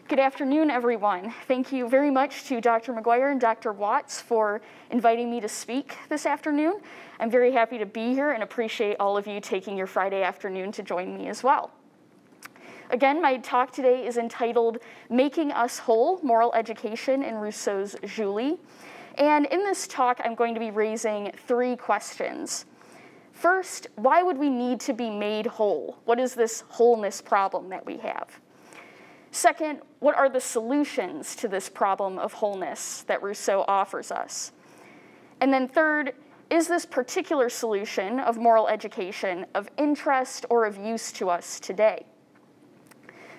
Good afternoon, everyone. Thank you very much to Dr. McGuire and Dr. Watts for inviting me to speak this afternoon. I'm very happy to be here and appreciate all of you taking your Friday afternoon to join me as well. Again, my talk today is entitled Making Us Whole, Moral Education in Rousseau's Julie. And in this talk, I'm going to be raising three questions. First, why would we need to be made whole? What is this wholeness problem that we have? Second, what are the solutions to this problem of wholeness that Rousseau offers us? And then third, is this particular solution of moral education of interest or of use to us today?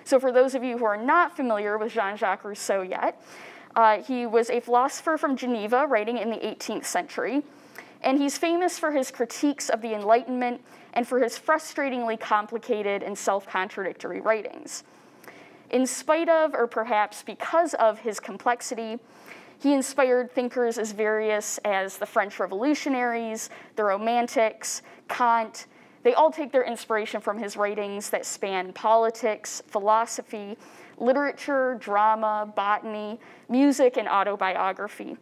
So for those of you who are not familiar with Jean-Jacques Rousseau yet, he was a philosopher from Geneva writing in the 18th century, and he's famous for his critiques of the Enlightenment and for his frustratingly complicated and self-contradictory writings. In spite of, or perhaps because of his complexity, he inspired thinkers as various as the French revolutionaries, the Romantics, Kant. They all take their inspiration from his writings that span politics, philosophy, literature, drama, botany, music, and autobiography.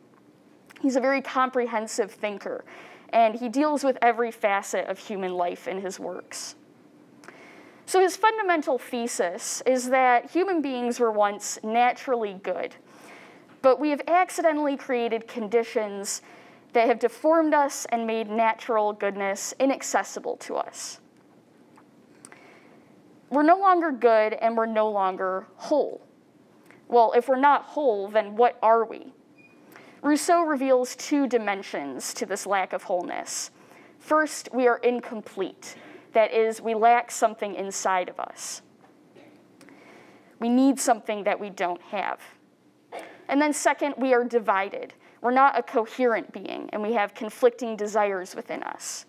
He's a very comprehensive thinker, and he deals with every facet of human life in his works. So his fundamental thesis is that human beings were once naturally good, but we have accidentally created conditions that have deformed us and made natural goodness inaccessible to us. We're no longer good and we're no longer whole. Well, if we're not whole, then what are we? Rousseau reveals two dimensions to this lack of wholeness. First, we are incomplete. That is, we lack something inside of us. We need something that we don't have. And then second, we are divided. We're not a coherent being, and we have conflicting desires within us.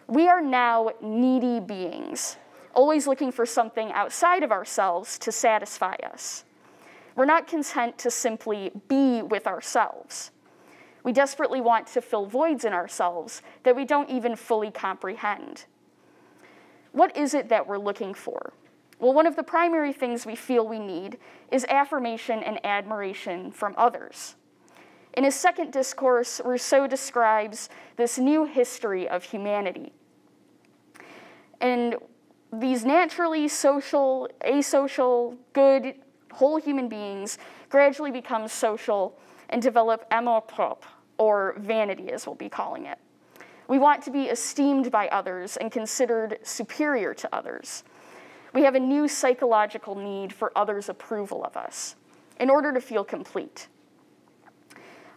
We are now needy beings, always looking for something outside of ourselves to satisfy us. We're not content to simply be with ourselves. We desperately want to fill voids in ourselves that we don't even fully comprehend. What is it that we're looking for? Well, one of the primary things we feel we need is affirmation and admiration from others. In his second discourse, Rousseau describes this new history of humanity. And these naturally social, asocial, good, whole human beings gradually become social and develop amour propre, or vanity as we'll be calling it. We want to be esteemed by others and considered superior to others. We have a new psychological need for others' approval of us in order to feel complete.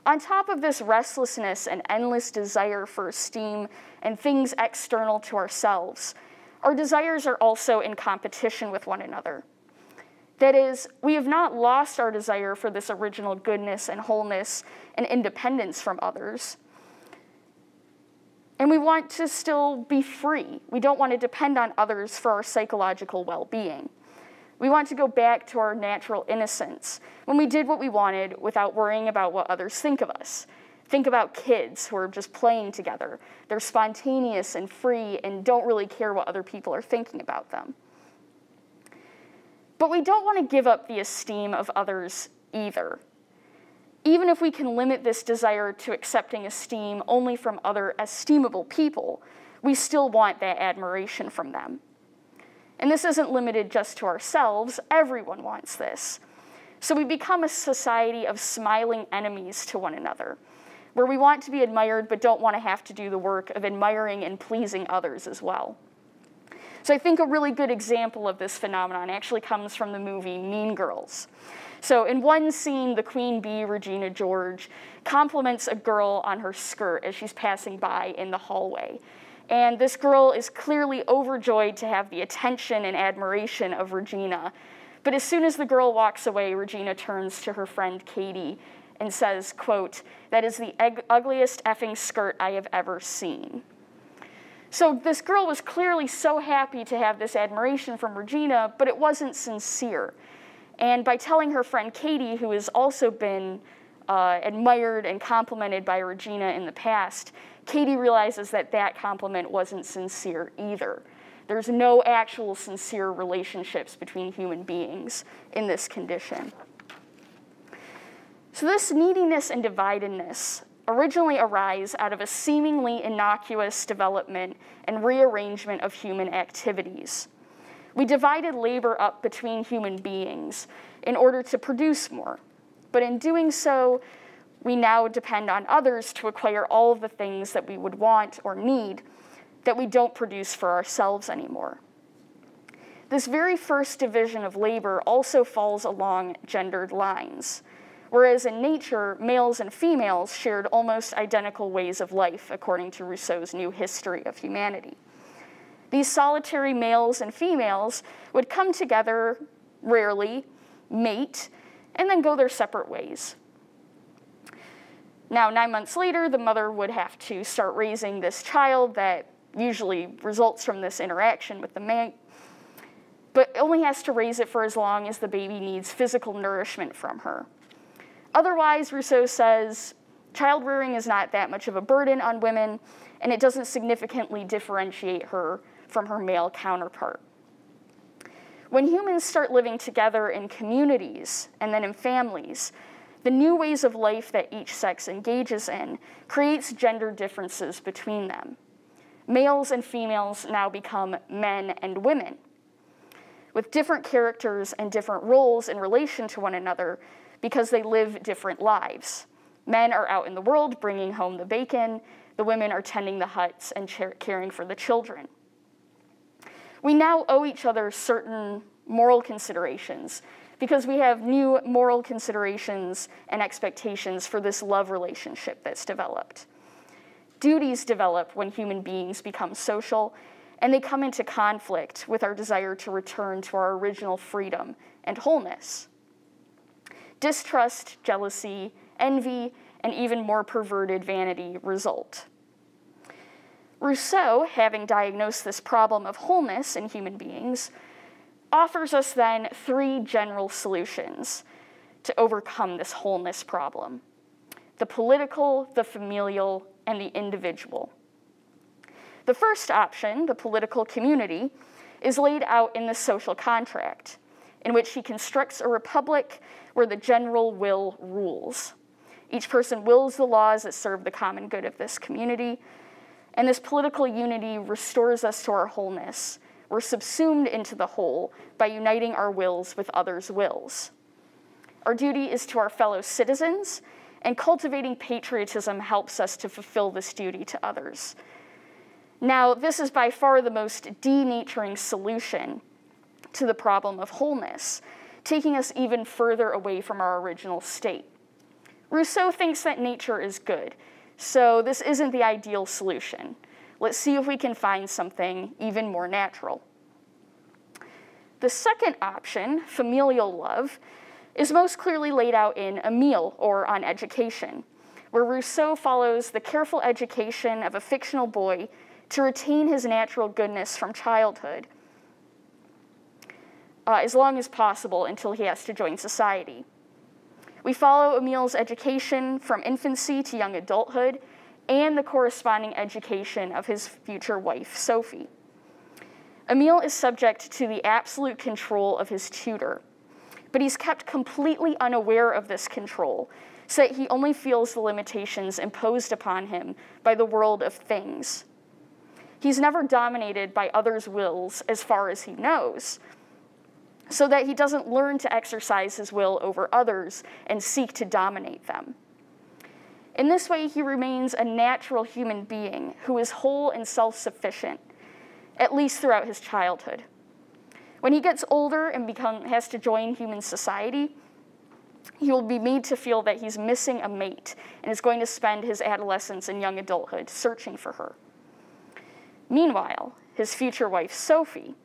On top of this restlessness and endless desire for esteem and things external to ourselves, our desires are also in competition with one another. That is, we have not lost our desire for this original goodness and wholeness and independence from others. And we want to still be free. We don't want to depend on others for our psychological well-being. We want to go back to our natural innocence, when we did what we wanted without worrying about what others think of us. Think about kids who are just playing together. They're spontaneous and free and don't really care what other people are thinking about them. But we don't want to give up the esteem of others either. Even if we can limit this desire to accepting esteem only from other esteemable people, we still want that admiration from them. And this isn't limited just to ourselves. Everyone wants this. So we become a society of smiling enemies to one another, where we want to be admired but don't want to have to do the work of admiring and pleasing others as well. So I think a really good example of this phenomenon actually comes from the movie Mean Girls. So in one scene, the queen bee, Regina George, compliments a girl on her skirt as she's passing by in the hallway. And this girl is clearly overjoyed to have the attention and admiration of Regina. But as soon as the girl walks away, Regina turns to her friend Katie and says, quote, "That is the ugliest effing skirt I have ever seen." So this girl was clearly so happy to have this admiration from Regina, but it wasn't sincere. And by telling her friend Katie, who has also been admired and complimented by Regina in the past, Katie realizes that that compliment wasn't sincere either. There's no actual sincere relationships between human beings in this condition. So this neediness and dividedness originally arise out of a seemingly innocuous development and rearrangement of human activities. We divided labor up between human beings in order to produce more, but in doing so, we now depend on others to acquire all of the things that we would want or need that we don't produce for ourselves anymore. This very first division of labor also falls along gendered lines. Whereas in nature, males and females shared almost identical ways of life, according to Rousseau's New History of Humanity. These solitary males and females would come together, rarely, mate, and then go their separate ways. Now, 9 months later, the mother would have to start raising this child that usually results from this interaction with the mate, but only has to raise it for as long as the baby needs physical nourishment from her. Otherwise, Rousseau says, child rearing is not that much of a burden on women, and it doesn't significantly differentiate her from her male counterpart. When humans start living together in communities and then in families, the new ways of life that each sex engages in creates gender differences between them. Males and females now become men and women, with different characters and different roles in relation to one another, because they live different lives. Men are out in the world bringing home the bacon, the women are tending the huts and caring for the children. We now owe each other certain moral considerations because we have new moral considerations and expectations for this love relationship that's developed. Duties develop when human beings become social, and they come into conflict with our desire to return to our original freedom and wholeness. Distrust, jealousy, envy, and even more perverted vanity result. Rousseau, having diagnosed this problem of wholeness in human beings, offers us then 3 general solutions to overcome this wholeness problem: the political, the familial, and the individual. The first option, the political community, is laid out in the social contract, in which he constructs a republic where the general will rules. Each person wills the laws that serve the common good of this community, and this political unity restores us to our wholeness. We're subsumed into the whole by uniting our wills with others' wills. Our duty is to our fellow citizens, and cultivating patriotism helps us to fulfill this duty to others. Now, this is by far the most denaturing solution to the problem of wholeness, taking us even further away from our original state. Rousseau thinks that nature is good, so this isn't the ideal solution. Let's see if we can find something even more natural. The second option, familial love, is most clearly laid out in Emile, or On Education, where Rousseau follows the careful education of a fictional boy to retain his natural goodness from childhood, as long as possible until he has to join society. We follow Emile's education from infancy to young adulthood and the corresponding education of his future wife, Sophie. Emile is subject to the absolute control of his tutor, but he's kept completely unaware of this control, so that he only feels the limitations imposed upon him by the world of things. He's never dominated by others' wills as far as he knows, so that he doesn't learn to exercise his will over others and seek to dominate them. In this way, he remains a natural human being who is whole and self-sufficient, at least throughout his childhood. When he gets older and has to join human society, he will be made to feel that he's missing a mate and is going to spend his adolescence and young adulthood searching for her. Meanwhile, his future wife, Sophie,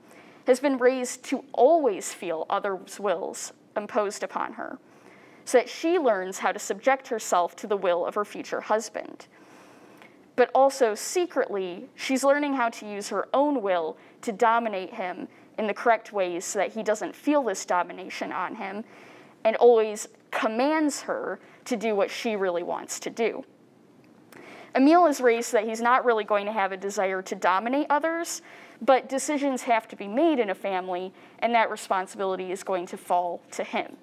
has been raised to always feel others' wills imposed upon her, so that she learns how to subject herself to the will of her future husband. But also, secretly, she's learning how to use her own will to dominate him in the correct ways so that he doesn't feel this domination on him and always commands her to do what she really wants to do. Emile is raised so that he's not really going to have a desire to dominate others, but decisions have to be made in a family, and that responsibility is going to fall to him.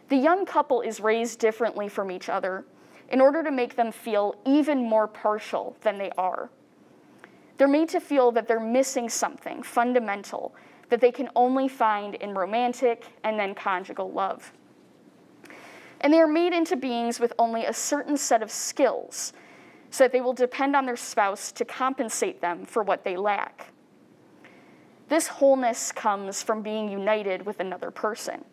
The young couple is raised differently from each other in order to make them feel even more partial than they are. They're made to feel that they're missing something fundamental that they can only find in romantic and then conjugal love. And they are made into beings with only a certain set of skills, so that they will depend on their spouse to compensate them for what they lack. This wholeness comes from being united with another person.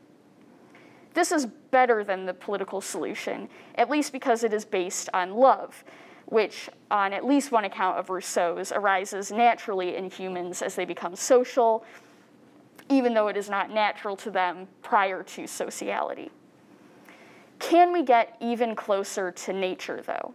This is better than the political solution, at least because it is based on love, which, on at least one account of Rousseau's, arises naturally in humans as they become social, even though it is not natural to them prior to sociality. Can we get even closer to nature, though?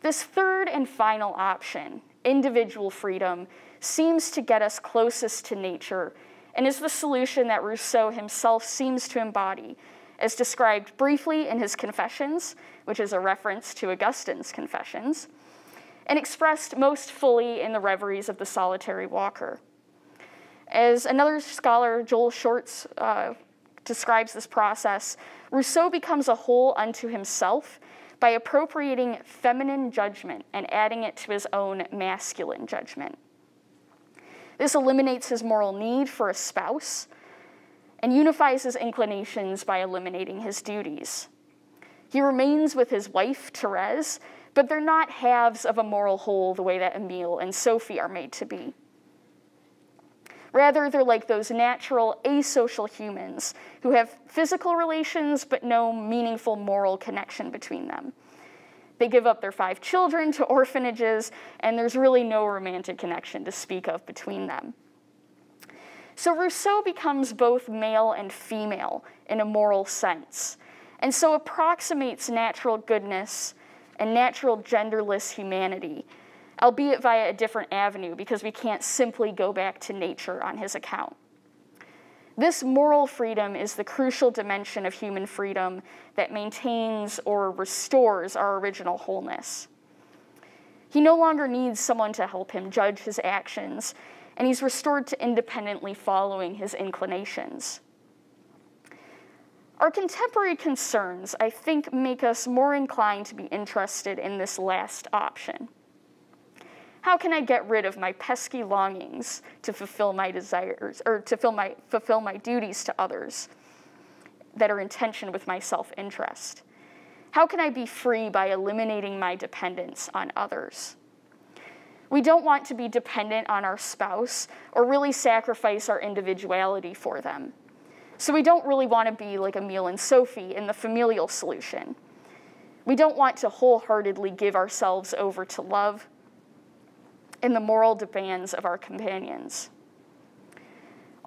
This third and final option, individual freedom, seems to get us closest to nature and is the solution that Rousseau himself seems to embody, as described briefly in his Confessions, which is a reference to Augustine's Confessions, and expressed most fully in the Reveries of the Solitary Walker. As another scholar, Joel Shorts, describes this process, Rousseau becomes a whole unto himself by appropriating feminine judgment and adding it to his own masculine judgment. This eliminates his moral need for a spouse and unifies his inclinations by eliminating his duties. He remains with his wife, Thérèse, but they're not halves of a moral whole the way that Emile and Sophie are made to be. Rather, they're like those natural, asocial humans who have physical relations but no meaningful moral connection between them. They give up their 5 children to orphanages, and there's really no romantic connection to speak of between them. So Rousseau becomes both male and female in a moral sense, and so approximates natural goodness and natural genderless humanity, albeit via a different avenue, because we can't simply go back to nature on his account. This moral freedom is the crucial dimension of human freedom that maintains or restores our original wholeness. He no longer needs someone to help him judge his actions, and he's restored to independently following his inclinations. Our contemporary concerns, I think, make us more inclined to be interested in this last option. How can I get rid of my pesky longings to fulfill my desires, or to fulfill my duties to others that are in tension with my self-interest? How can I be free by eliminating my dependence on others? We don't want to be dependent on our spouse or really sacrifice our individuality for them. So we don't really want to be like Emile and Sophie in the familial solution. We don't want to wholeheartedly give ourselves over to love and the moral demands of our companions.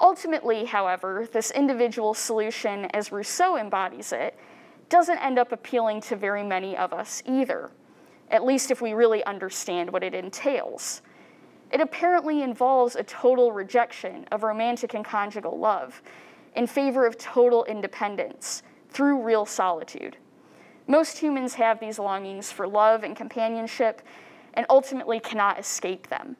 Ultimately, however, this individual solution, as Rousseau embodies it, doesn't end up appealing to very many of us either, at least if we really understand what it entails. It apparently involves a total rejection of romantic and conjugal love in favor of total independence through real solitude. Most humans have these longings for love and companionship, and ultimately cannot escape them.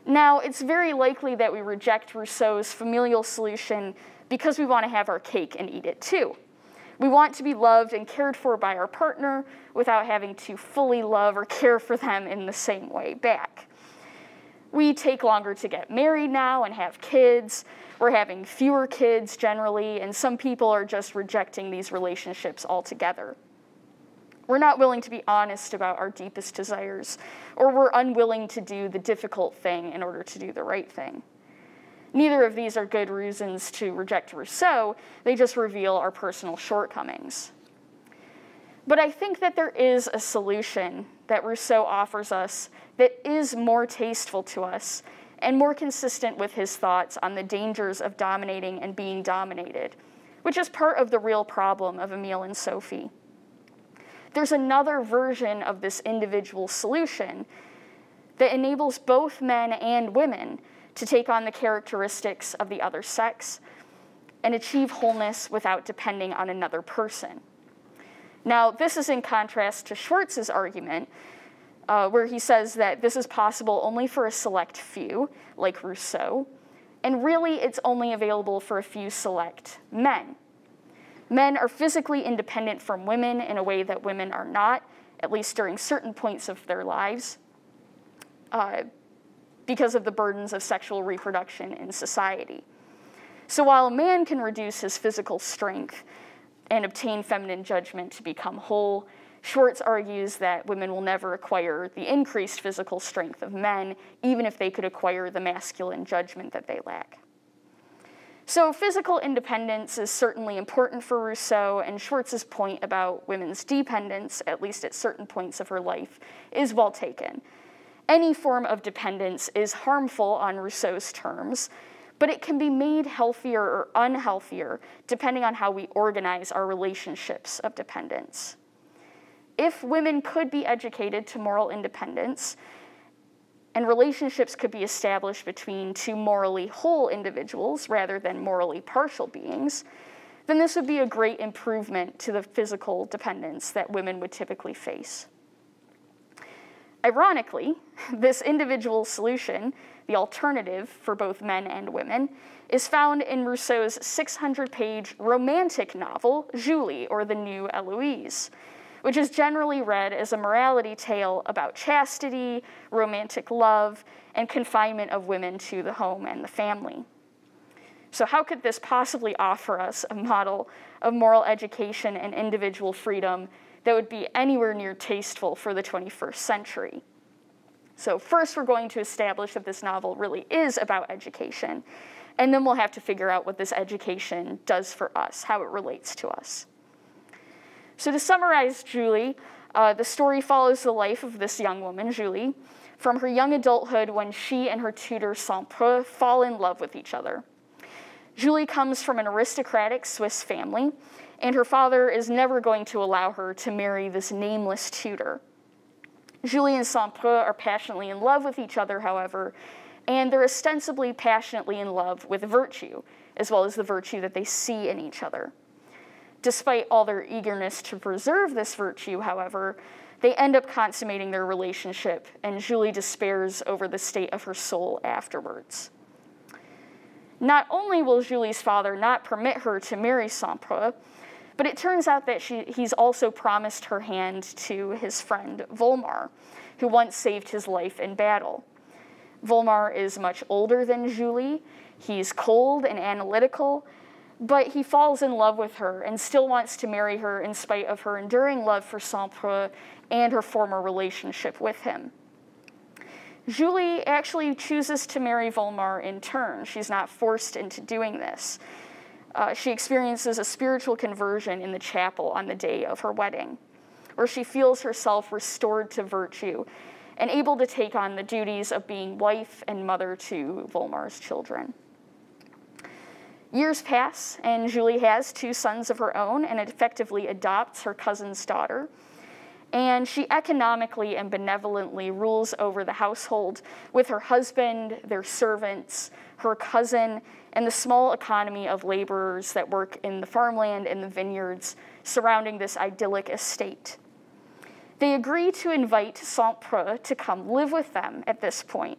Now, it's very likely that we reject Rousseau's familial solution because we want to have our cake and eat it too. We want to be loved and cared for by our partner without having to fully love or care for them in the same way back. We take longer to get married now and have kids. We're having fewer kids generally, and some people are just rejecting these relationships altogether. We're not willing to be honest about our deepest desires, or we're unwilling to do the difficult thing in order to do the right thing. Neither of these are good reasons to reject Rousseau. They just reveal our personal shortcomings. But I think that there is a solution that Rousseau offers us that is more tasteful to us and more consistent with his thoughts on the dangers of dominating and being dominated, which is part of the real problem of Emile and Sophie. There's another version of this individual solution that enables both men and women to take on the characteristics of the other sex and achieve wholeness without depending on another person. Now, this is in contrast to Schwartz's argument where he says that this is possible only for a select few, like Rousseau, and really it's only available for a few select men. Men are physically independent from women in a way that women are not, at least during certain points of their lives, because of the burdens of sexual reproduction in society. So while a man can reduce his physical strength and obtain feminine judgment to become whole, Schwartz argues that women will never acquire the increased physical strength of men, even if they could acquire the masculine judgment that they lack. So physical independence is certainly important for Rousseau, and Schwartz's point about women's dependence, at least at certain points of her life, is well taken. Any form of dependence is harmful on Rousseau's terms, but it can be made healthier or unhealthier depending on how we organize our relationships of dependence. If women could be educated to moral independence, and relationships could be established between two morally whole individuals rather than morally partial beings, then this would be a great improvement to the physical dependence that women would typically face. Ironically, this individual solution, the alternative for both men and women, is found in Rousseau's 600-page romantic novel, Julie, or The New Eloise, which is generally read as a morality tale about chastity, romantic love, and confinement of women to the home and the family. So how could this possibly offer us a model of moral education and individual freedom that would be anywhere near tasteful for the 21st century? So first we're going to establish that this novel really is about education, and then we'll have to figure out what this education does for us, how it relates to us. So to summarize Julie, the story follows the life of this young woman, Julie, from her young adulthood when she and her tutor, Saint-Preux, fall in love with each other. Julie comes from an aristocratic Swiss family, and her father is never going to allow her to marry this nameless tutor. Julie and Saint-Preux are passionately in love with each other, however, and they're ostensibly passionately in love with virtue, as well as the virtue that they see in each other. Despite all their eagerness to preserve this virtue, however, they end up consummating their relationship, and Julie despairs over the state of her soul afterwards. Not only will Julie's father not permit her to marry Saint-Preux, but it turns out that he's also promised her hand to his friend Volmar, who once saved his life in battle. Volmar is much older than Julie, he's cold and analytical, but he falls in love with her and still wants to marry her in spite of her enduring love for Saint-Preux and her former relationship with him. Julie actually chooses to marry Volmar in turn. She's not forced into doing this. She experiences a spiritual conversion in the chapel on the day of her wedding, where she feels herself restored to virtue and able to take on the duties of being wife and mother to Volmar's children. Years pass, and Julie has 2 sons of her own and effectively adopts her cousin's daughter. And she economically and benevolently rules over the household with her husband, their servants, her cousin, and the small economy of laborers that work in the farmland and the vineyards surrounding this idyllic estate. They agree to invite Saint-Preux to come live with them at this point,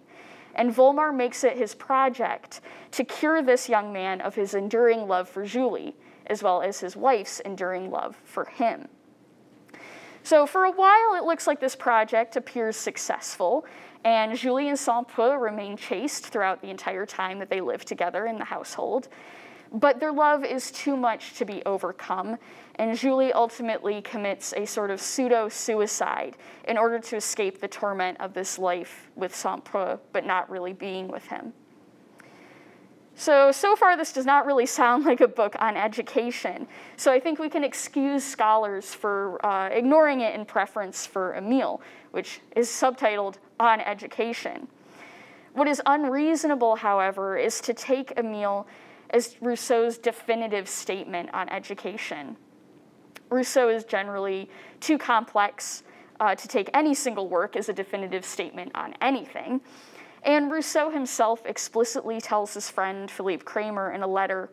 and Volmar makes it his project to cure this young man of his enduring love for Julie, as well as his wife's enduring love for him. So for a while, it looks like this project appears successful, and Julie and Saint-Preux remain chaste throughout the entire time that they live together in the household. But their love is too much to be overcome, and Julie ultimately commits a sort of pseudo-suicide in order to escape the torment of this life with Saint-Preux, but not really being with him. So far this does not really sound like a book on education, so I think we can excuse scholars for ignoring it in preference for Emile, which is subtitled On Education. What is unreasonable, however, is to take Emile as Rousseau's definitive statement on education. Rousseau is generally too complex to take any single work as a definitive statement on anything. And Rousseau himself explicitly tells his friend Philippe Kramer in a letter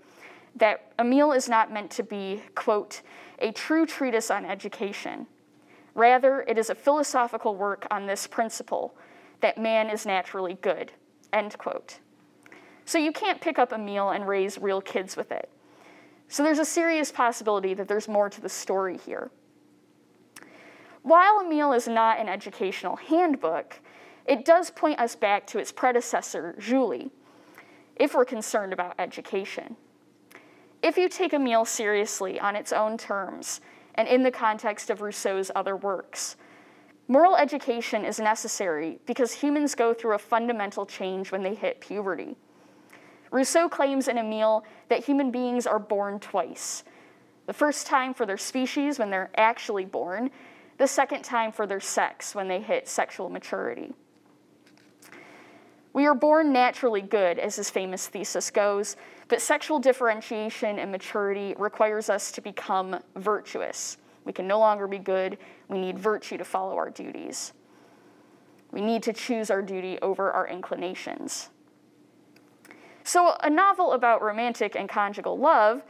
that Emile is not meant to be, quote, a true treatise on education, Rather, it is a philosophical work on this principle, that man is naturally good, end quote. So you can't pick up Emile and raise real kids with it. So there's a serious possibility that there's more to the story here. While Emile is not an educational handbook, it does point us back to its predecessor, Julie, if we're concerned about education. If you take Emile seriously on its own terms, and in the context of Rousseau's other works, moral education is necessary because humans go through a fundamental change when they hit puberty. Rousseau claims in Emile that human beings are born twice. The first time for their species when they're actually born, the second time for their sex when they hit sexual maturity. We are born naturally good, as his famous thesis goes, but sexual differentiation and maturity requires us to become virtuous. We can no longer be good. We need virtue to follow our duties. We need to choose our duty over our inclinations. So a novel about romantic and conjugal love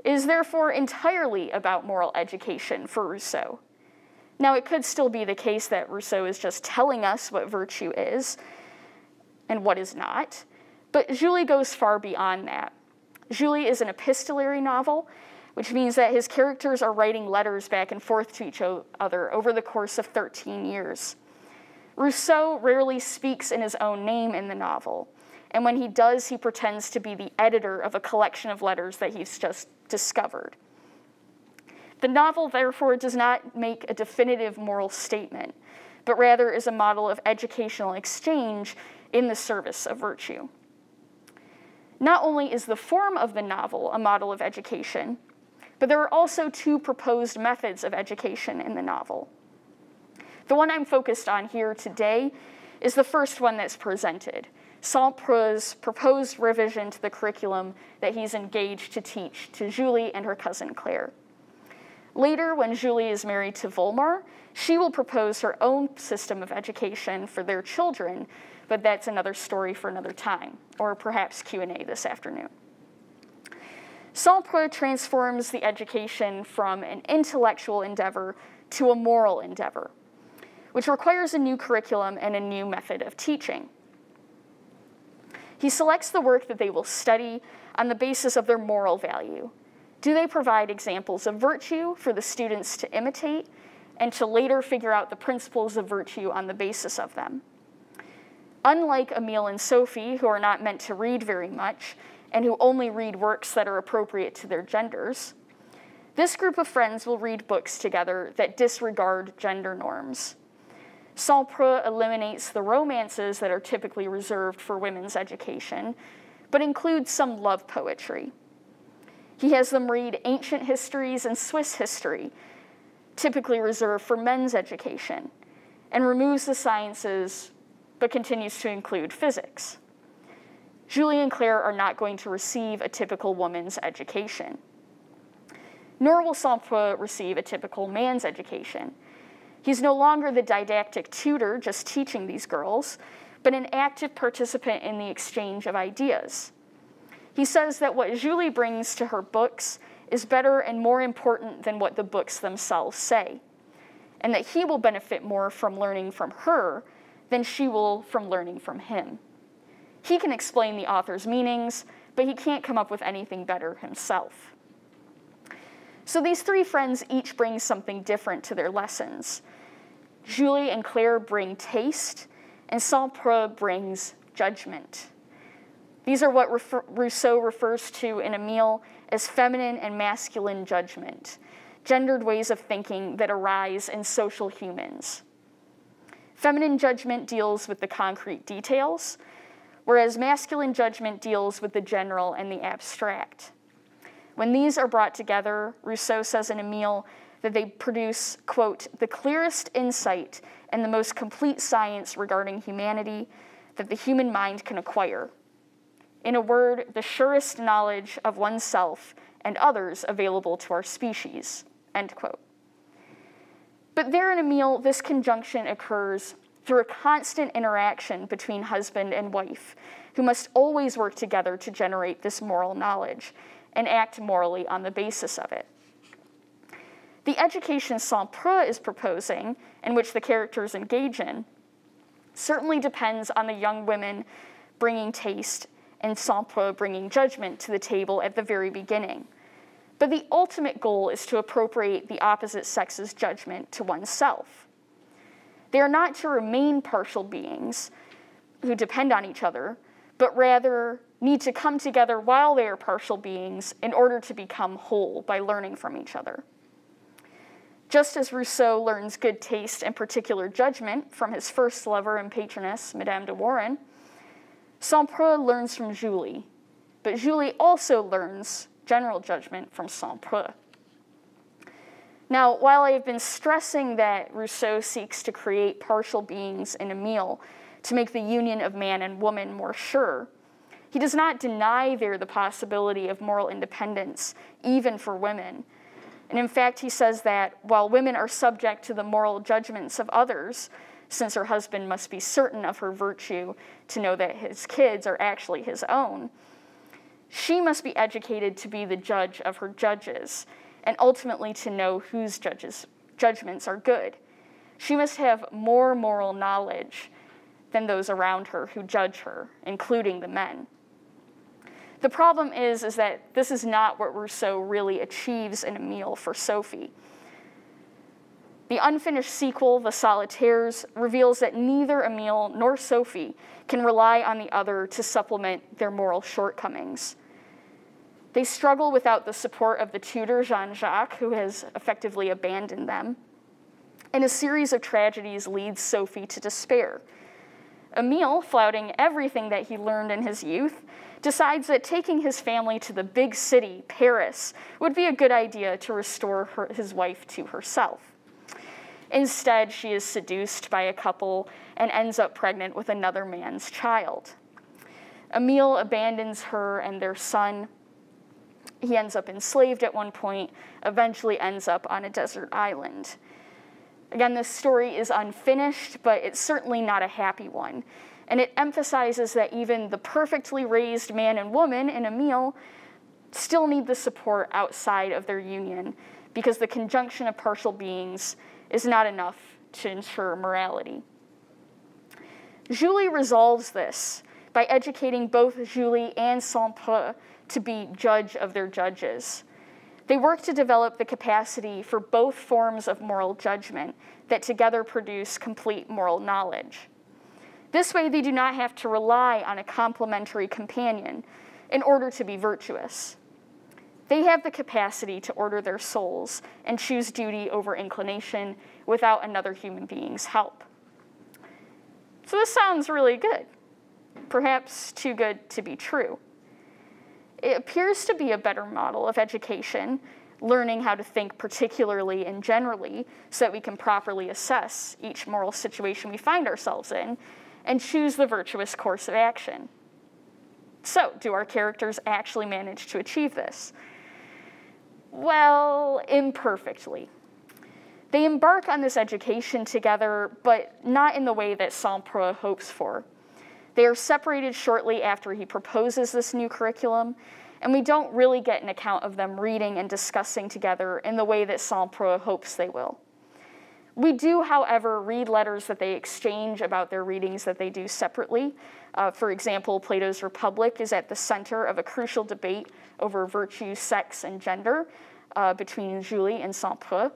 is therefore entirely about moral education for Rousseau. Now, it could still be the case that Rousseau is just telling us what virtue is and what is not, but Julie goes far beyond that. Julie is an epistolary novel, which means that his characters are writing letters back and forth to each other over the course of 13 years. Rousseau rarely speaks in his own name in the novel, and when he does, he pretends to be the editor of a collection of letters that he's just discovered. The novel, therefore, does not make a definitive moral statement, but rather is a model of educational exchange in the service of virtue. Not only is the form of the novel a model of education, but there are also two proposed methods of education in the novel. The one I'm focused on here today is the first one that's presented, Saint-Preuz's proposed revision to the curriculum that he's engaged to teach to Julie and her cousin Claire. Later, when Julie is married to Volmar, she will propose her own system of education for their children, but that's another story for another time, or perhaps Q&A this afternoon. Saint-Preuz transforms the education from an intellectual endeavor to a moral endeavor, which requires a new curriculum and a new method of teaching. He selects the work that they will study on the basis of their moral value. Do they provide examples of virtue for the students to imitate and to later figure out the principles of virtue on the basis of them? Unlike Emile and Sophie, who are not meant to read very much and who only read works that are appropriate to their genders, this group of friends will read books together that disregard gender norms. Saint-Preuz eliminates the romances that are typically reserved for women's education, but includes some love poetry. He has them read ancient histories and Swiss history, typically reserved for men's education, and removes the sciences, but continues to include physics. Julie and Claire are not going to receive a typical woman's education. Nor will Saint-Preuz receive a typical man's education. He's no longer the didactic tutor just teaching these girls, but an active participant in the exchange of ideas. He says that what Julie brings to her books is better and more important than what the books themselves say, and that he will benefit more from learning from her than she will from learning from him. He can explain the author's meanings, but he can't come up with anything better himself. So these three friends each bring something different to their lessons. Julie and Claire bring taste, and Saint-Preuz brings judgment. These are what Rousseau refers to in Emile as feminine and masculine judgment, gendered ways of thinking that arise in social humans. Feminine judgment deals with the concrete details, whereas masculine judgment deals with the general and the abstract. When these are brought together, Rousseau says in Emile that they produce, quote, the clearest insight and the most complete science regarding humanity that the human mind can acquire. In a word, the surest knowledge of oneself and others available to our species, end quote. But there in Emile, this conjunction occurs through a constant interaction between husband and wife, who must always work together to generate this moral knowledge and act morally on the basis of it. The the education Saint-Preux is proposing, and which the characters engage in, certainly depends on the young women bringing taste and Saint-Preux bringing judgment to the table at the very beginning. But the ultimate goal is to appropriate the opposite sex's judgment to oneself. They are not to remain partial beings who depend on each other, but rather need to come together while they are partial beings in order to become whole by learning from each other. Just as Rousseau learns good taste and particular judgment from his first lover and patroness, Madame de Warren, Saint-Preux learns from Julie, but Julie also learns general judgment from Saint-Preux. Now, while I have been stressing that Rousseau seeks to create partial beings in Emile to make the union of man and woman more sure, he does not deny there the possibility of moral independence, even for women. And in fact, he says that while women are subject to the moral judgments of others, since her husband must be certain of her virtue to know that his kids are actually his own, she must be educated to be the judge of her judges, and ultimately to know whose judgments are good. She must have more moral knowledge than those around her who judge her, including the men. The problem is that this is not what Rousseau really achieves in Emile for Sophie. The unfinished sequel, The Solitaires, reveals that neither Emile nor Sophie can rely on the other to supplement their moral shortcomings. They struggle without the support of the tutor, Jean-Jacques, who has effectively abandoned them. And a series of tragedies leads Sophie to despair. Emile, flouting everything that he learned in his youth, decides that taking his family to the big city, Paris, would be a good idea to restore his wife to herself. Instead, she is seduced by a couple and ends up pregnant with another man's child. Emile abandons her and their son. He ends up enslaved at one point, eventually ends up on a desert island. Again, this story is unfinished, but it's certainly not a happy one. And it emphasizes that even the perfectly raised man and woman in Emile still need the support outside of their union, because the conjunction of partial beings is not enough to ensure morality. Julie resolves this by educating both Julie and Saint-Preux to be judge of their judges. They work to develop the capacity for both forms of moral judgment that together produce complete moral knowledge. This way, they do not have to rely on a complementary companion in order to be virtuous. They have the capacity to order their souls and choose duty over inclination without another human being's help. So this sounds really good, perhaps too good to be true. It appears to be a better model of education, learning how to think particularly and generally so that we can properly assess each moral situation we find ourselves in and choose the virtuous course of action. So, do our characters actually manage to achieve this? Well, imperfectly. They embark on this education together, but not in the way that Saint-Preux hopes for. They are separated shortly after he proposes this new curriculum, and we don't really get an account of them reading and discussing together in the way that Saint-Preux hopes they will. We do, however, read letters that they exchange about their readings that they do separately. For example, Plato's Republic is at the center of a crucial debate over virtue, sex, and gender between Julie and Saint-Preux.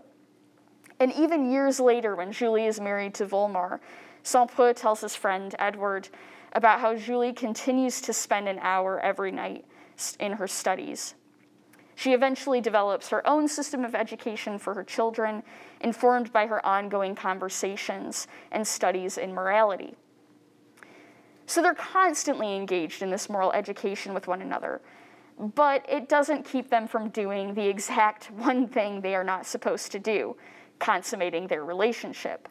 And even years later, when Julie is married to Volmar, Saint-Preux tells his friend Edward about how Julie continues to spend an hour every night in her studies. She eventually develops her own system of education for her children, informed by her ongoing conversations and studies in morality. So they're constantly engaged in this moral education with one another, but it doesn't keep them from doing the exact one thing they are not supposed to do, consummating their relationship.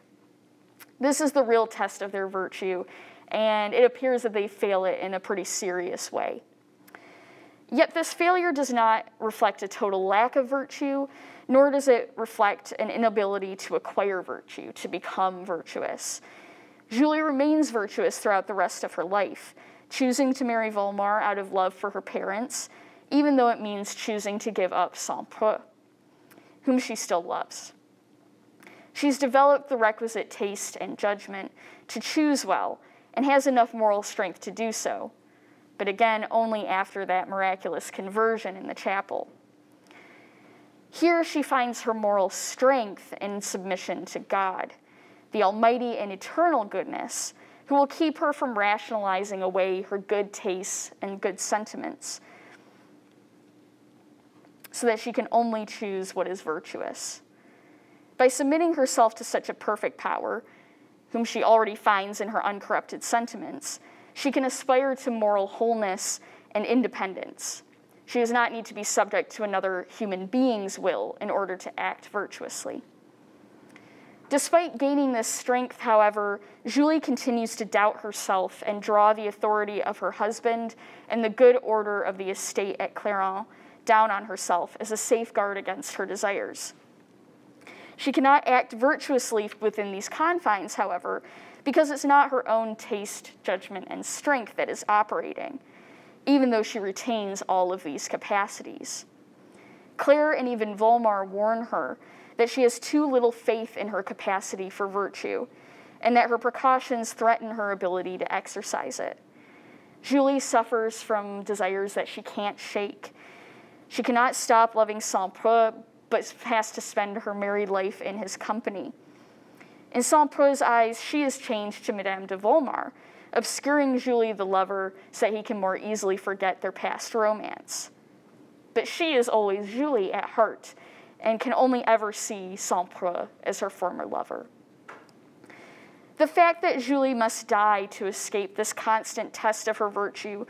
This is the real test of their virtue, and it appears that they fail it in a pretty serious way. Yet this failure does not reflect a total lack of virtue, nor does it reflect an inability to acquire virtue, to become virtuous. Julie remains virtuous throughout the rest of her life, choosing to marry Volmar out of love for her parents, even though it means choosing to give up Saint-Preux. whom she still loves. She's developed the requisite taste and judgment to choose well and has enough moral strength to do so, but again, only after that miraculous conversion in the chapel. Here she finds her moral strength in submission to God, the almighty and eternal goodness, who will keep her from rationalizing away her good tastes and good sentiments, so that she can only choose what is virtuous. By submitting herself to such a perfect power, whom she already finds in her uncorrupted sentiments, she can aspire to moral wholeness and independence. She does not need to be subject to another human being's will in order to act virtuously. Despite gaining this strength, however, Julie continues to doubt herself and draw the authority of her husband and the good order of the estate at Clermont down on herself as a safeguard against her desires. She cannot act virtuously within these confines, however, because it's not her own taste, judgment, and strength that is operating, even though she retains all of these capacities. Claire and even Volmar warn her that she has too little faith in her capacity for virtue, and that her precautions threaten her ability to exercise it. Julie suffers from desires that she can't shake. She cannot stop loving Saint-Preux, but has to spend her married life in his company. In Saint-Preux's eyes, she is changed to Madame de Volmar, obscuring Julie the lover so that he can more easily forget their past romance. But she is always Julie at heart, and can only ever see Saint-Preux as her former lover. The fact that Julie must die to escape this constant test of her virtue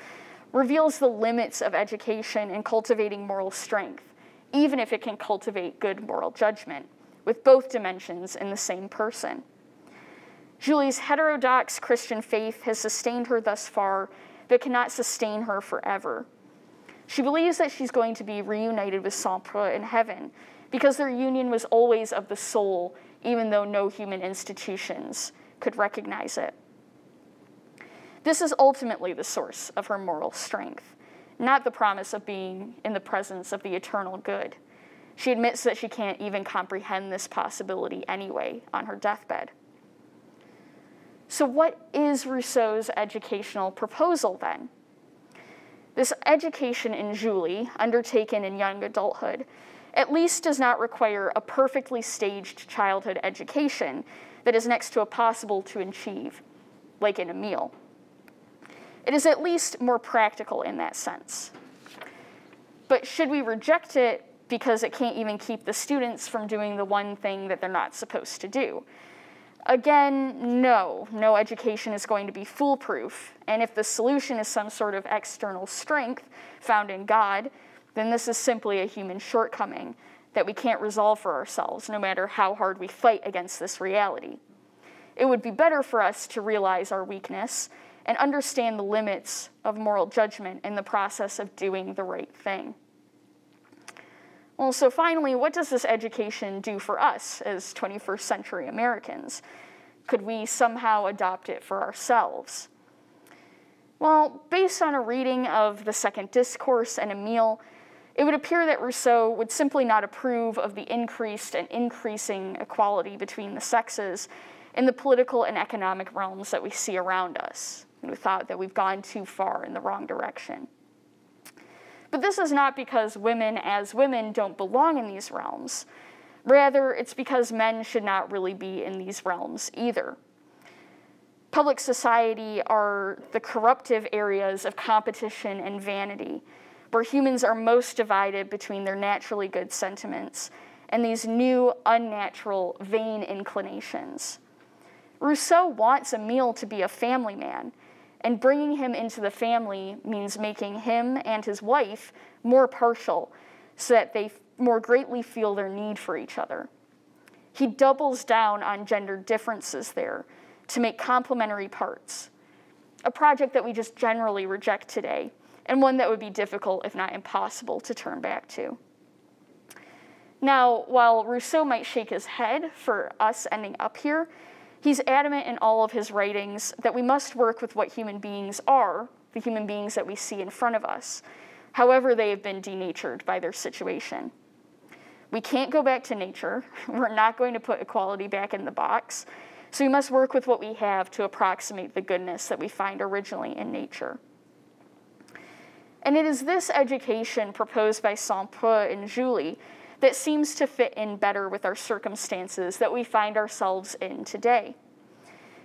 reveals the limits of education in cultivating moral strength, even if it can cultivate good moral judgment, with both dimensions in the same person. Julie's heterodox Christian faith has sustained her thus far, but cannot sustain her forever. She believes that she's going to be reunited with Saint-Preux in heaven, because their union was always of the soul, even though no human institutions could recognize it. This is ultimately the source of her moral strength, not the promise of being in the presence of the eternal good. She admits that she can't even comprehend this possibility anyway on her deathbed. So what is Rousseau's educational proposal then? This education in Julie, undertaken in young adulthood, at least does not require a perfectly staged childhood education that is next to impossible to achieve, like in Emile. It is at least more practical in that sense. But should we reject it because it can't even keep the students from doing the one thing that they're not supposed to do? Again, no education is going to be foolproof, and if the solution is some sort of external strength found in God, then this is simply a human shortcoming that we can't resolve for ourselves, no matter how hard we fight against this reality. It would be better for us to realize our weakness and understand the limits of moral judgment in the process of doing the right thing. Well, so finally, what does this education do for us as 21st century Americans? Could we somehow adopt it for ourselves? Well, based on a reading of the Second Discourse and Emile, it would appear that Rousseau would simply not approve of the increased and increasing equality between the sexes in the political and economic realms that we see around us. We thought that we've gone too far in the wrong direction. But this is not because women as women don't belong in these realms. Rather, it's because men should not really be in these realms either. Public society are the corruptive areas of competition and vanity, where humans are most divided between their naturally good sentiments and these new, unnatural, vain inclinations. Rousseau wants Emile to be a family man, and bringing him into the family means making him and his wife more partial so that they more greatly feel their need for each other. He doubles down on gender differences there to make complementary parts, a project that we just generally reject today, and one that would be difficult, if not impossible, to turn back to. Now, while Rousseau might shake his head for us ending up here, he's adamant in all of his writings that we must work with what human beings are, the human beings that we see in front of us, however they have been denatured by their situation. We can't go back to nature. We're not going to put equality back in the box. So we must work with what we have to approximate the goodness that we find originally in nature. And it is this education proposed by Saint-Peu and Julie that seems to fit in better with our circumstances that we find ourselves in today.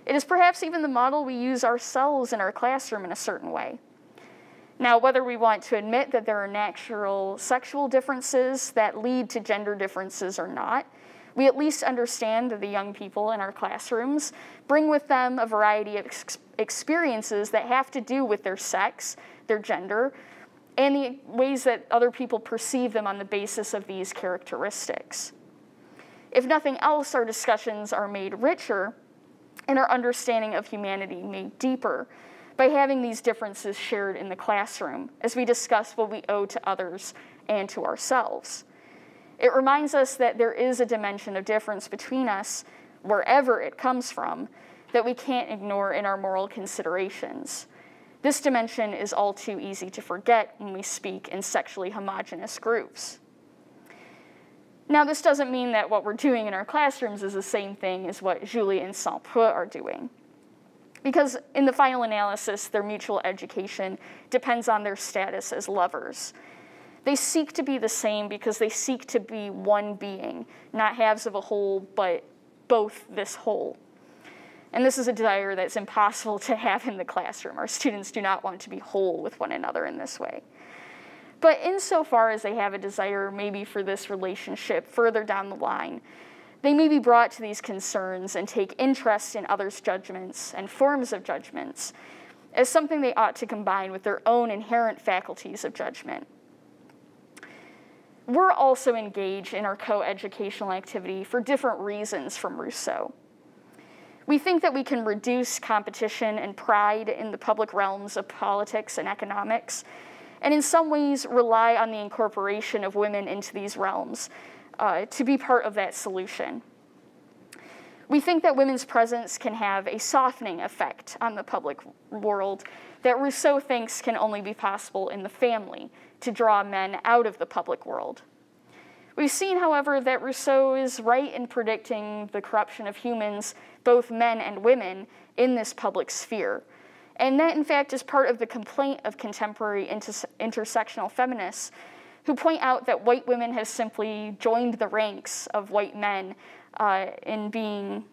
It is perhaps even the model we use ourselves in our classroom in a certain way. Now, whether we want to admit that there are natural sexual differences that lead to gender differences or not, we at least understand that the young people in our classrooms bring with them a variety of experiences that have to do with their sex, their gender, and the ways that other people perceive them on the basis of these characteristics. If nothing else, our discussions are made richer and our understanding of humanity made deeper by having these differences shared in the classroom as we discuss what we owe to others and to ourselves. It reminds us that there is a dimension of difference between us, wherever it comes from, that we can't ignore in our moral considerations. This dimension is all too easy to forget when we speak in sexually homogeneous groups. Now, this doesn't mean that what we're doing in our classrooms is the same thing as what Julie and Saint-Peu are doing, because in the final analysis, their mutual education depends on their status as lovers. They seek to be the same because they seek to be one being, not halves of a whole, but both this whole. And this is a desire that's impossible to have in the classroom. Our students do not want to be whole with one another in this way. But insofar as they have a desire maybe for this relationship further down the line, they may be brought to these concerns and take interest in others' judgments and forms of judgments as something they ought to combine with their own inherent faculties of judgment. We're also engaged in our co-educational activity for different reasons from Rousseau. We think that we can reduce competition and pride in the public realms of politics and economics, and in some ways rely on the incorporation of women into these realms to be part of that solution. We think that women's presence can have a softening effect on the public world that Rousseau thinks can only be possible in the family to draw men out of the public world. We've seen, however, that Rousseau is right in predicting the corruption of humans, both men and women, in this public sphere. And that, in fact, is part of the complaint of contemporary intersectional feminists who point out that white women have simply joined the ranks of white men in being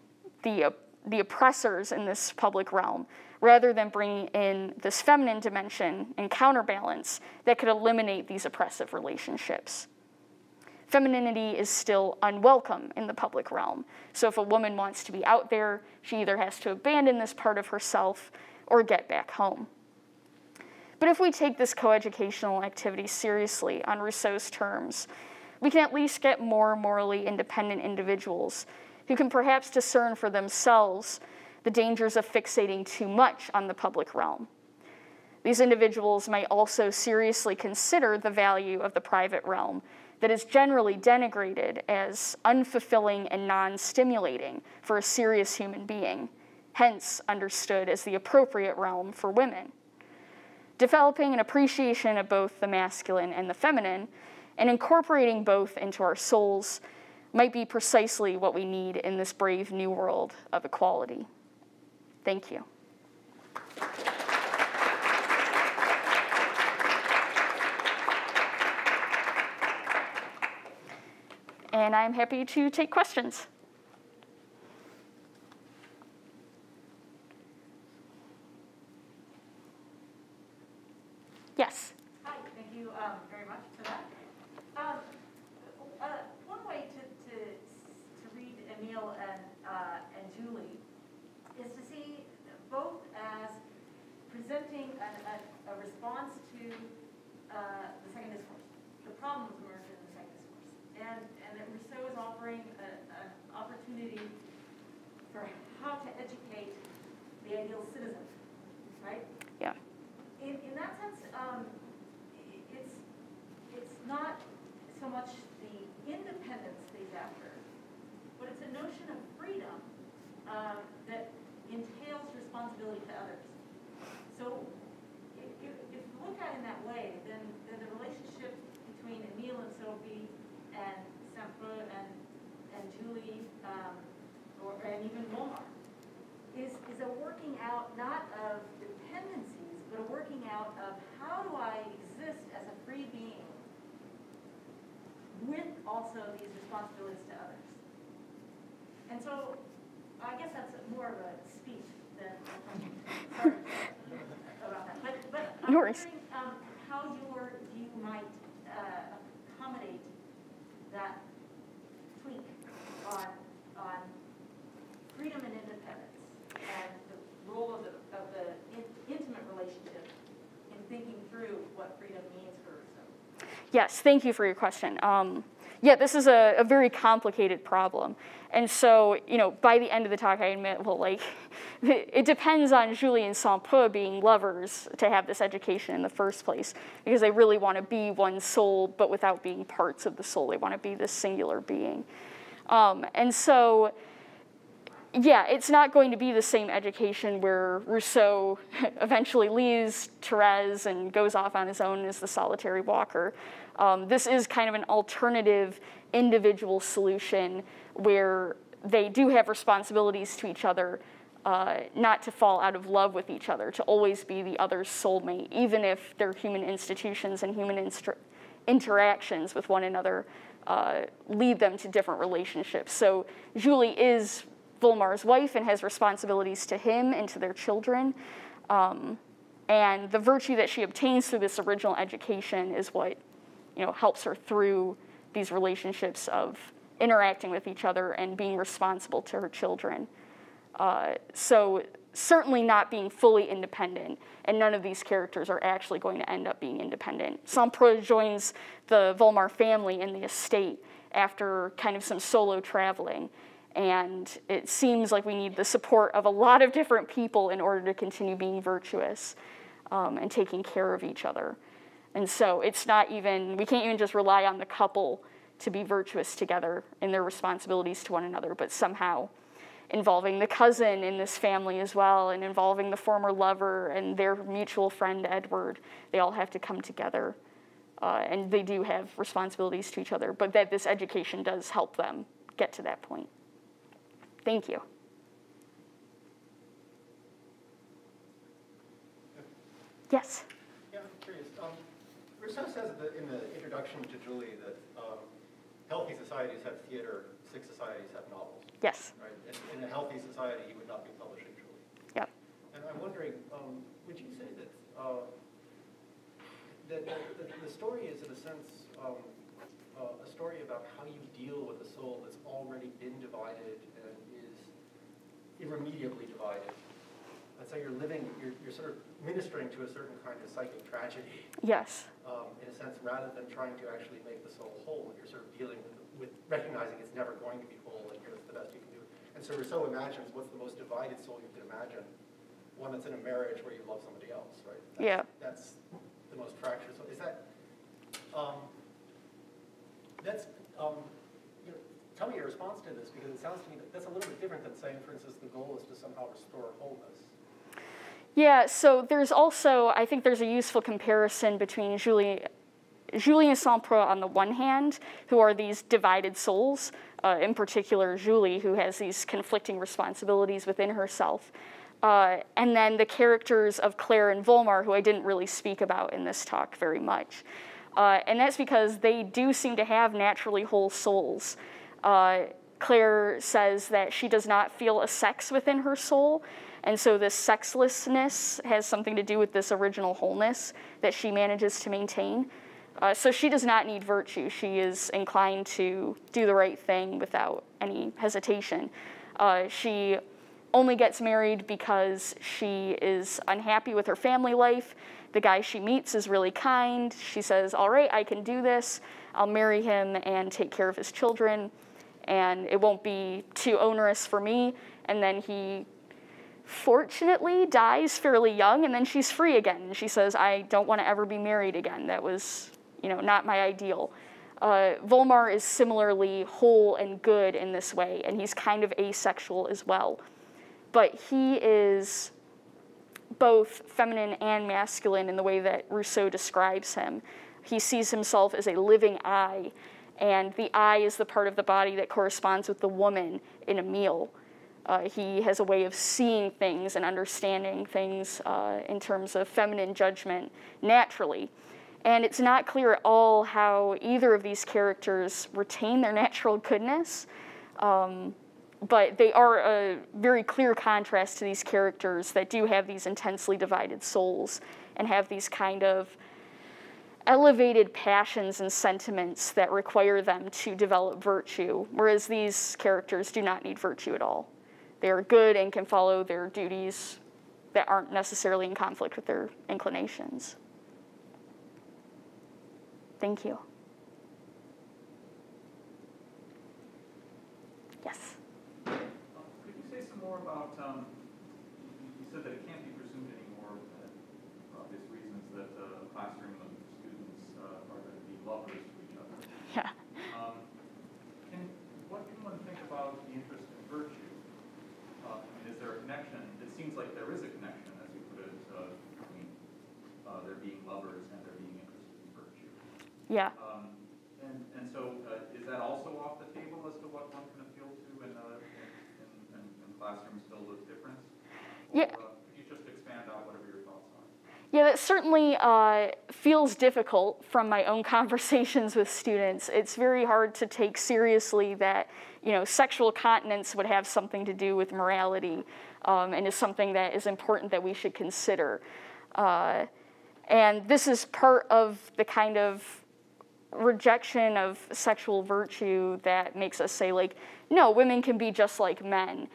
the oppressors in this public realm, rather than bringing in this feminine dimension and counterbalance that could eliminate these oppressive relationships. Femininity is still unwelcome in the public realm. So if a woman wants to be out there, she either has to abandon this part of herself or get back home. But if we take this coeducational activity seriously on Rousseau's terms, we can at least get more morally independent individuals who can perhaps discern for themselves the dangers of fixating too much on the public realm. These individuals might also seriously consider the value of the private realm that is generally denigrated as unfulfilling and non-stimulating for a serious human being, hence understood as the appropriate realm for women. Developing an appreciation of both the masculine and the feminine, and incorporating both into our souls might be precisely what we need in this brave new world of equality. Thank you. And I'm happy to take questions. Yes? Hi, thank you very much for that. One way to read Emile and Julie is to see both as presenting a response to the second discourse, the problems emerged in the second discourse, and that Rousseau is offering an opportunity for how to educate the ideal citizen, right? Yeah. In that sense, it's not so much the independence that he's after, but it's a notion of freedom that entails responsibility to others. So if you look at it in that way, then the relationship between Emile and Sophie and Chapter and Julie, and even Volmar, is a working out not of dependencies, but a working out of how do I exist as a free being with also these responsibilities to others. And so I guess that's more of a speech than a question. Sorry about that. But I'm wondering how your view might accommodate that tweak on freedom and independence and the role of the intimate relationship in thinking through what freedom means for Rousseau. Yes, thank you for your question. Yeah, this is a very complicated problem. And so, by the end of the talk, I admit, well, it depends on Julie and Saint-Preux being lovers to have this education in the first place, because they really want to be one soul, but without being parts of the soul. They want to be this singular being. And so, yeah, it's not going to be the same education where Rousseau eventually leaves Thérèse and goes off on his own as the solitary walker. This is kind of an alternative individual solution where they do have responsibilities to each other, not to fall out of love with each other, to always be the other's soulmate, even if their human institutions and human interactions with one another lead them to different relationships. So Julie is Volmar's wife and has responsibilities to him and to their children. And the virtue that she obtains through this original education is what helps her through these relationships of interacting with each other and being responsible to her children. So certainly not being fully independent, and none of these characters are actually going to end up being independent. Saint-Preux joins the Volmar family in the estate after kind of some solo traveling, and it seems like we need the support of a lot of different people in order to continue being virtuous and taking care of each other. And so it's not even, we can't even just rely on the couple to be virtuous together in their responsibilities to one another, but somehow involving the cousin in this family as well, and involving the former lover and their mutual friend Edward. They all have to come together, and they do have responsibilities to each other, but that this education does help them get to that point. Thank you. Yes? Yeah, I'm curious. Rousseau says in the introduction to Julie that healthy societies have theater, sick societies have novels. Yes. Right? And in a healthy society, he would not be publishing Julie. Yeah. And I'm wondering, would you say that the story is, in a sense, a story about how you deal with a soul that's already been divided and is irremediably divided? Let's say you're sort of ministering to a certain kind of psychic tragedy. Yes. In a sense, rather than trying to actually make the soul whole, you're sort of dealing with recognizing it's never going to be whole, and here's the best you can do. And so Rousseau imagines what's the most divided soul you can imagine, one that's in a marriage where you love somebody else, right? That's the most fractured. So is that, tell me your response to this, because it sounds to me that that's a little bit different than saying, for instance, the goal is to somehow restore wholeness. Yeah, so there's also, I think there's a useful comparison between Julie and Saint-Preux on the one hand, who are these divided souls, in particular Julie, who has these conflicting responsibilities within herself. And then the characters of Claire and Volmar, who I didn't really speak about in this talk very much. And that's because they do seem to have naturally whole souls. Claire says that she does not feel a sex within her soul, and so this sexlessness has something to do with this original wholeness that she manages to maintain. So she does not need virtue. She is inclined to do the right thing without any hesitation. She only gets married because she is unhappy with her family life. The guy she meets is really kind. She says, all right, I can do this. I'll marry him and take care of his children, and it won't be too onerous for me. And then he fortunately dies fairly young, and then she's free again. And she says, I don't want to ever be married again. That was, not my ideal. Volmar is similarly whole and good in this way, and he's kind of asexual as well. But he is both feminine and masculine in the way that Rousseau describes him. He sees himself as a living eye, And the eye is the part of the body that corresponds with the woman in Emile. He has a way of seeing things and understanding things in terms of feminine judgment naturally. And it's not clear at all how either of these characters retain their natural goodness, but they are a very clear contrast to these characters that do have these intensely divided souls and have these kind of elevated passions and sentiments that require them to develop virtue, whereas these characters do not need virtue at all. They are good and can follow their duties that aren't necessarily in conflict with their inclinations. Thank you. Yes? Could you say some more about, you said that it can't be presumed anymore, for obvious reasons, that a classroom of students are going to be lovers to each other. Yeah. What can one think about the interest in virtue? Is there a connection? It seems like there is a connection, as you put it, between there being lovers and there being interested in virtue. Yeah. And so is that also off the table as to what one can appeal to in classrooms filled with difference? Yeah. Or, could you just expand out whatever your thoughts are? Yeah, that certainly feels difficult from my own conversations with students. It's very hard to take seriously that, sexual continence would have something to do with morality and is something that is important that we should consider. And this is part of the kind of rejection of sexual virtue that makes us say, like, no, women can be just like men.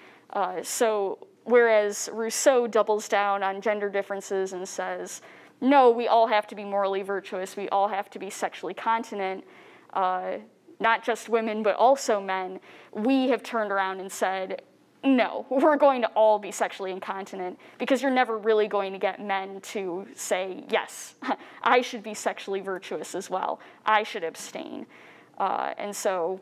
So whereas Rousseau doubles down on gender differences and says, no, we all have to be morally virtuous, we all have to be sexually continent, not just women, but also men, we have turned around and said, no, we're going to all be sexually incontinent because you're never really going to get men to say, yes, I should be sexually virtuous as well. I should abstain. And so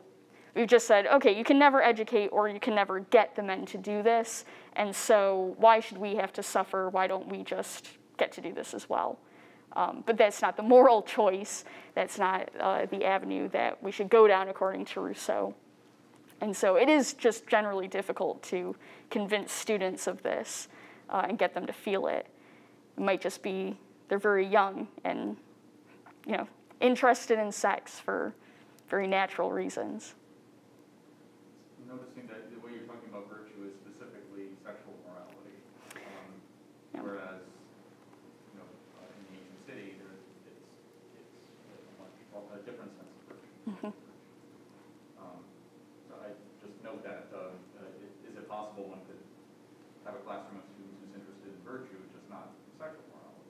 we've just said, okay, you can never educate or you can never get the men to do this. And so why should we have to suffer? Why don't we just get to do this as well? But that's not the moral choice. That's not the avenue that we should go down according to Rousseau. And so it is just generally difficult to convince students of this and get them to feel it. It might just be they're very young and, interested in sex for very natural reasons. I'm noticing that the way you're talking about virtue is specifically sexual morality, whereas, in the ancient city, it's a different sense of virtue. Mm-hmm. Note that, is it possible one could have a classroom of students who's interested in virtue, just not sexual morality?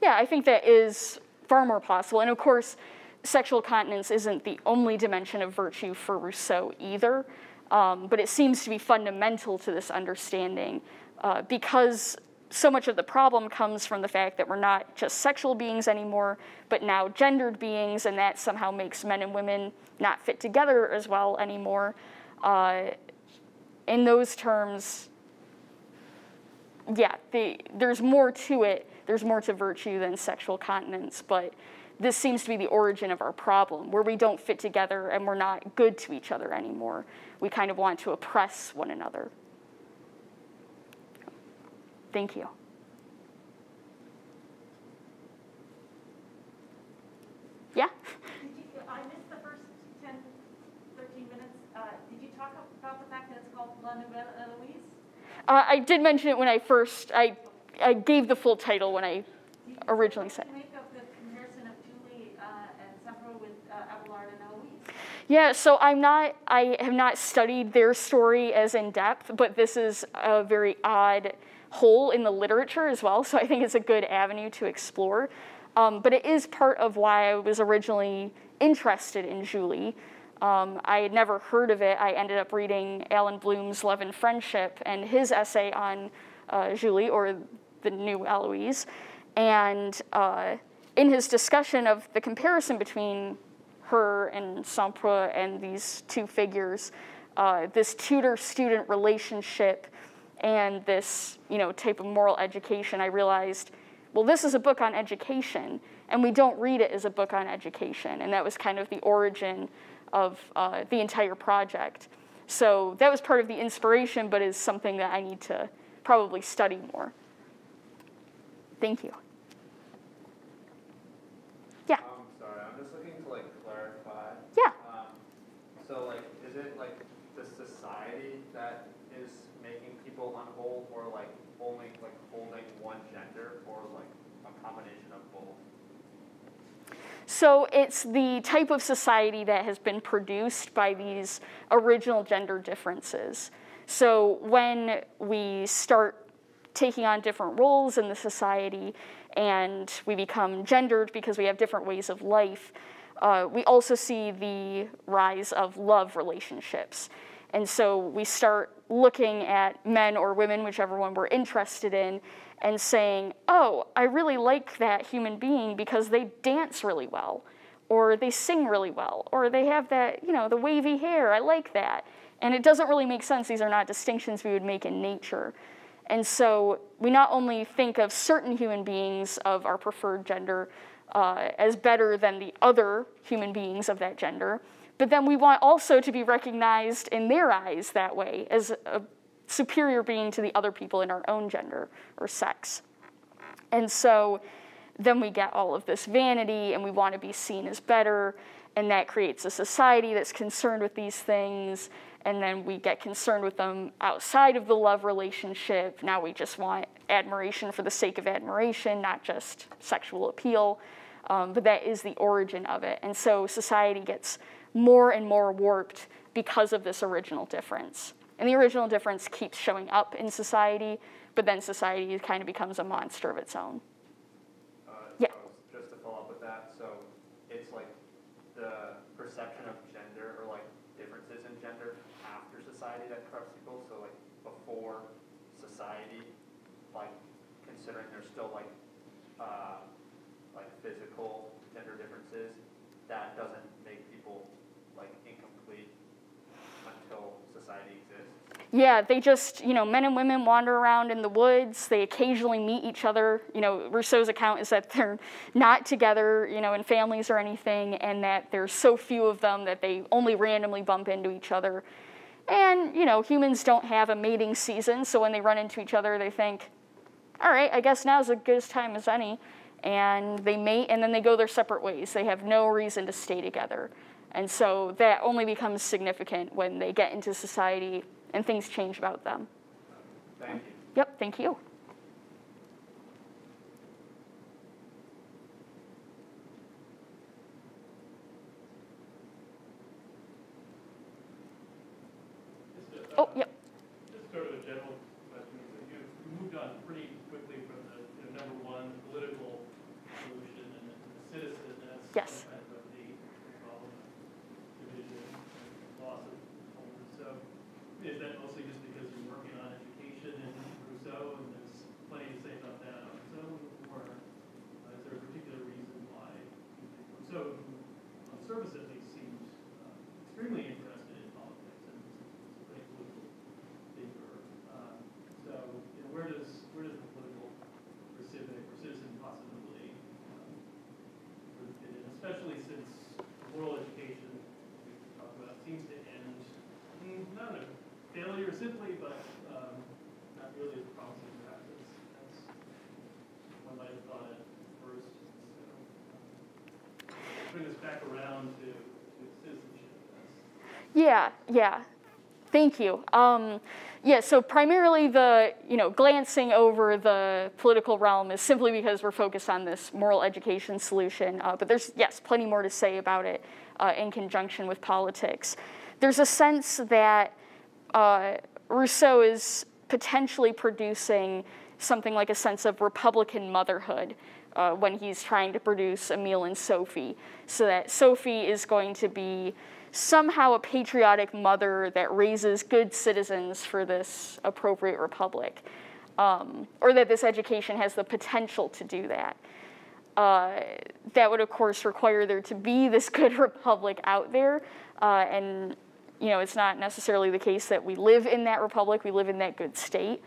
Yeah, I think that is far more possible. And of course, sexual continence isn't the only dimension of virtue for Rousseau either, but it seems to be fundamental to this understanding because so much of the problem comes from the fact that we're not just sexual beings anymore, but now gendered beings, and that somehow makes men and women not fit together as well anymore. In those terms, yeah, there's more to it. There's more to virtue than sexual continence, but this seems to be the origin of our problem, where we don't fit together and we're not good to each other anymore. We kind of want to oppress one another. Thank you. Yeah? I missed the first 10, 13 minutes. Did you talk about the fact that it's called La Nouvelle Eloise? I did mention it when I gave the full title when I originally said it. What do you make of the comparison of Julie and Sempro with Abelard and Eloise? Yeah, so I have not studied their story as in depth, but this is a very odd hole in the literature as well, so I think it's a good avenue to explore. But it is part of why I was originally interested in Julie. I had never heard of it. I ended up reading Alan Bloom's Love and Friendship and his essay on Julie, or the new Eloise. And in his discussion of the comparison between her and Sempro and these two figures, this tutor-student relationship and this type of moral education, I realized, well, this is a book on education, and we don't read it as a book on education. And that was kind of the origin of the entire project. So that was part of the inspiration, but is something that I need to probably study more. Thank you. Yeah. Sorry, I'm just looking to like clarify. Yeah. So like, is it like the society that is making people unwhole, or like only like holding one gender, or like a combination of both? So it's the type of society that has been produced by these original gender differences. So when we start taking on different roles in the society and we become gendered because we have different ways of life, we also see the rise of love relationships. And so we start looking at men or women, whichever one we're interested in, and saying, oh, I really like that human being because they dance really well, or they sing really well, or they have that, you know, the wavy hair, I like that. And it doesn't really make sense. These are not distinctions we would make in nature. And so we not only think of certain human beings of our preferred gender as better than the other human beings of that gender, but then we want also to be recognized in their eyes that way as a superior being to the other people in our own gender or sex. And so then we get all of this vanity, and we want to be seen as better, and that creates a society that's concerned with these things, and then we get concerned with them outside of the love relationship. Now we just want admiration for the sake of admiration, not just sexual appeal, but that is the origin of it. And so society gets more and more warped because of this original difference. And the original difference keeps showing up in society, but then society kind of becomes a monster of its own. Yeah. Just to follow up with that, so it's like the perception of gender, or like differences in gender after society that corrupts people. So like before society, like considering there's still like physical gender differences, that doesn't make people like incomplete until society exists. Yeah, they just, men and women wander around in the woods. They occasionally meet each other. Rousseau's account is that they're not together, in families or anything, and that there's so few of them that they only randomly bump into each other. And, humans don't have a mating season, so when they run into each other, they think, all right, I guess now's as good a time as any. And they mate, and then they go their separate ways. They have no reason to stay together. And so that only becomes significant when they get into society and things change about them. Thank you. Yep, thank you. Oh, yep. Just sort of a general question. You moved on pretty quickly from the number one political solution and the citizen as Yes. kind of the problem of division and loss of wholeness. So is that mostly just because you're working on education and Rousseau, and there's plenty to say about that on its own, or is there a particular reason why Rousseau, on the surface at least, seems extremely interested in politics and is a great political thinker? So where does the political or citizen possibility fit in, especially since moral education, we talked about, seems to end not in a failure simply, but not really as a promising practice as one might have thought at first. So bring us back around to citizenship. Yeah. Thank you. So primarily the, glancing over the political realm is simply because we're focused on this moral education solution. But there's, yes, plenty more to say about it in conjunction with politics. There's a sense that Rousseau is potentially producing something like a sense of Republican motherhood when he's trying to produce Emile and Sophie, so that Sophie is going to be somehow a patriotic mother that raises good citizens for this appropriate republic, or that this education has the potential to do that. That would, of course, require there to be this good republic out there, and it's not necessarily the case that we live in that republic, we live in that good state.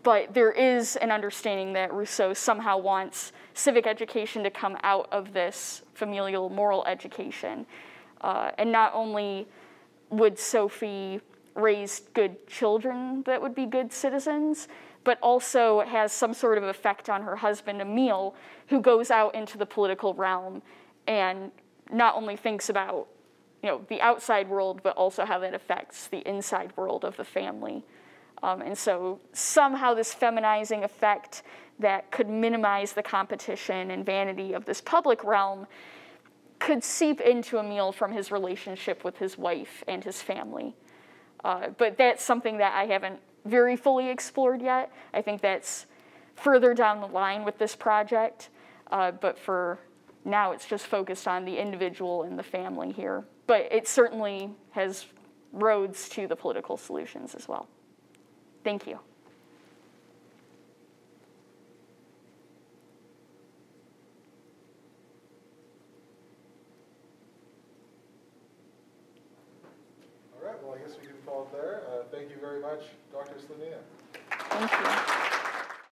But there is an understanding that Rousseau somehow wants civic education to come out of this familial moral education. And not only would Sophie raise good children that would be good citizens, but also has some sort of effect on her husband, Emile, who goes out into the political realm and not only thinks about, the outside world, but also how that affects the inside world of the family. And so somehow this feminizing effect that could minimize the competition and vanity of this public realm could seep into Emile from his relationship with his wife and his family. But that's something that I haven't very fully explored yet. I think that's further down the line with this project. But for now, it's just focused on the individual and the family here. But it certainly has roads to the political solutions as well. Thank you. All right, well, I guess we can call it there. Thank you very much, Dr. Slonina. Thank you.